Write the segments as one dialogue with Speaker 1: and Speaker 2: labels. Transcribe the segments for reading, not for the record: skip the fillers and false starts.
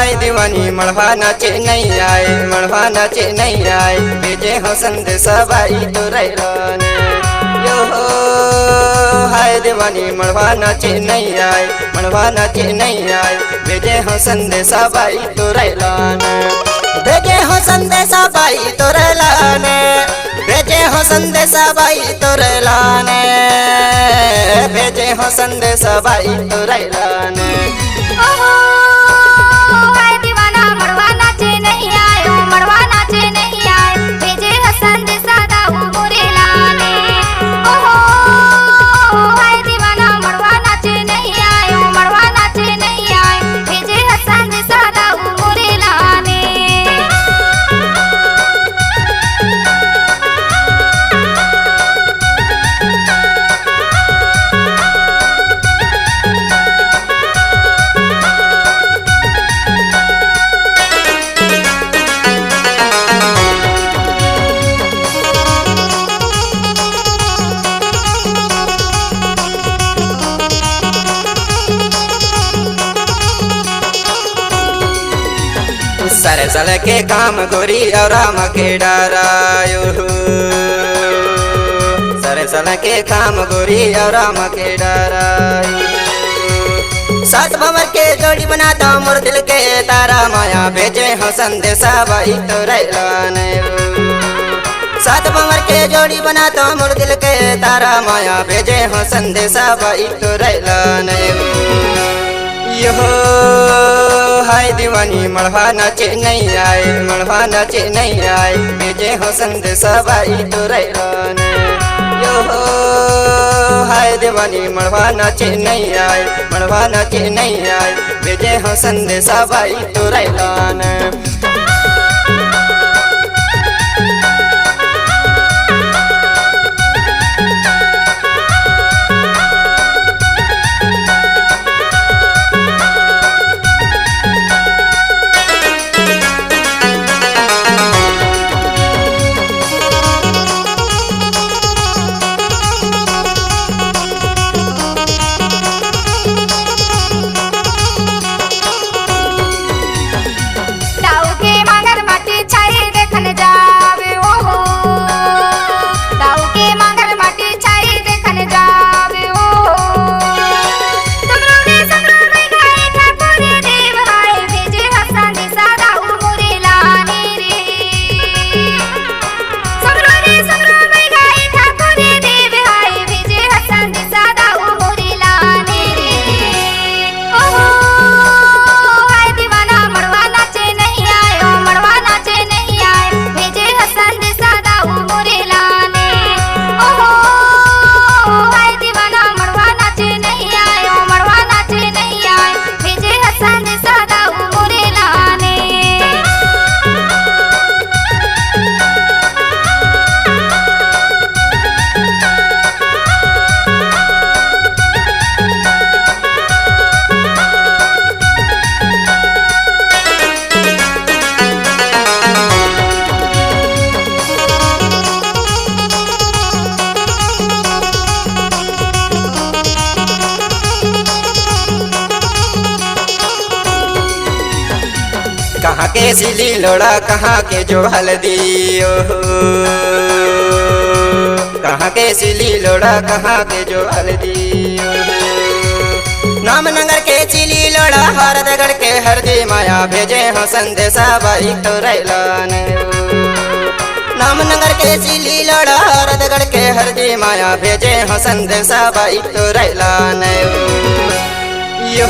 Speaker 1: हाय दीवानी मड़वा नाचे नहीं आए, मड़वा नाचे नहीं आए, भेजे हो संदेशा बाई तो रैलाने। यो हो हाय दीवानी मड़वा नाचे नहीं आए, मड़वा नाचे नहीं आए, भेजे हो संदेशा बाई तो रैलाने। भेजे हो संदेशा बाई तो रैलाने, भेजे हो संदेशा बाई तो रैलाने, भेजे हो संदेशा बाई तो रैलाने।
Speaker 2: हाय दीवाना मड़वा नाचे नहीं आए, मड़वा नाचे नहीं आए, भेजे हो संदेशा दाऊ मोरे लाने। ओहो हाय दीवाना मड़वा नाचे नहीं आए, मड़वा नाचे नहीं आए, भेजे हो संदेशा दाऊ मोरे लाने।
Speaker 1: सर सल के काम गोरी और राम के डरायो, सर सल के काम गोरी और राम के डरायो। सात भंवर के जोड़ी बनाता मोर दिल के तारा, माया भेजे हो संदेशा बाई तो रैलाने। सात भंवर के जोड़ी बनाता मोर दिल के तारा, माया भेजे हो संदेशा बाई तो रैलाने। यो हाय दीवानी मड़वा नाचे नहीं आए, मड़वा नाचे नहीं आए, भेजे हो संदेशा बाई तो रैलाने। यो हाय दीवानी मड़वा नाचे नहीं आए, मड़वा नाचे नहीं आए, भेजे हो संदेशा बाई तो रैलाने। कहाँ के सिली लोड़ा कहाँ के जो हल्दी, कहाँ के सिली लोड़ा कहाँ के जो हल्दी। नाम नगर के चिली लोड़ा हरदगढ़ के हरदी, माया भेजे हो संदेशा बाई तो रैलाने। नाम नगर के चिली लोड़ा हरदगढ़ के हरदी, माया भेजे हो संदेशा बाई तो रैलाने। यो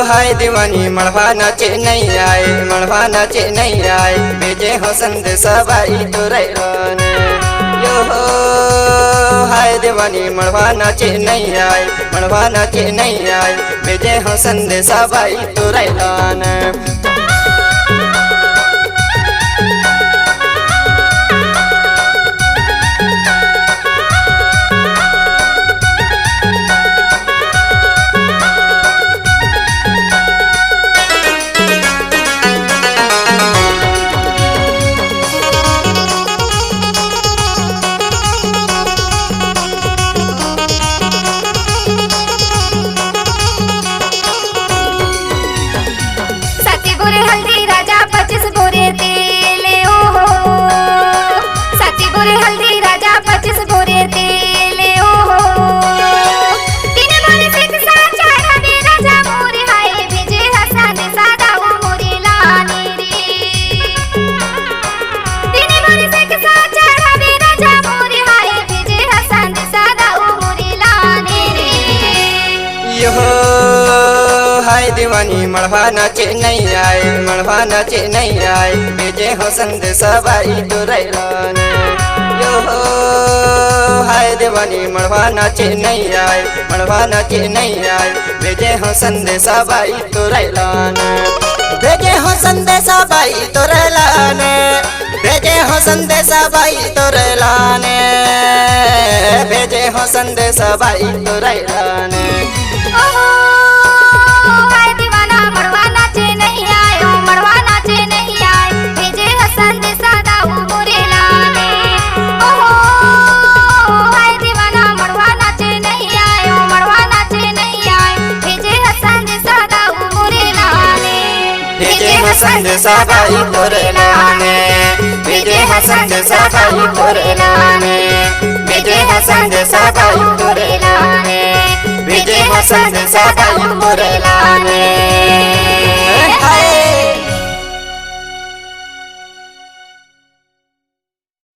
Speaker 1: हाय दीवानी मड़वा नाचे नहीं आए, मड़वा नाचे नहीं आए, भेजे हो संदेशा बाई तो रैलाने। यो हाय दीवानी मड़वा नाचे नहीं आए, मड़वा नाचे नहीं आए, भेजे हो संदेशा बाई तो रैलाने। मड़वा नाचे नहीं आए मड़वा नाचे नहीं आए भेजे हो संदेश बाई तो रैलाने यो हो हाय देवानी मड़वा नाचे नहीं आए मड़वा नाचे नहीं आए भेजे हो संदेश बाई तो रैलाने भेजे हो संदेश बाई तो रैलाने भेजे हो संदेश बाई तो रैलाने भेजे हो संदेश बाई तो रैलाने
Speaker 2: ओहो हाय दीवाना मड़वा नाचे नहीं आयो मड़वा नाचे नहीं आए भेजे हसन दे सादा मोरे लाने ओहो हाय दीवाना मड़वा नाचे नहीं आयो मड़वा नाचे नहीं आए भेजे हसन दे सादा मोरे लाने
Speaker 1: भेजे हसन दे साबाई तोरे लाने भेजे हसन दे साबाई तोरे लाने भेजे हसन दे साबाई तोरे लाने भेजे हसन दे साबाई तोरे लाने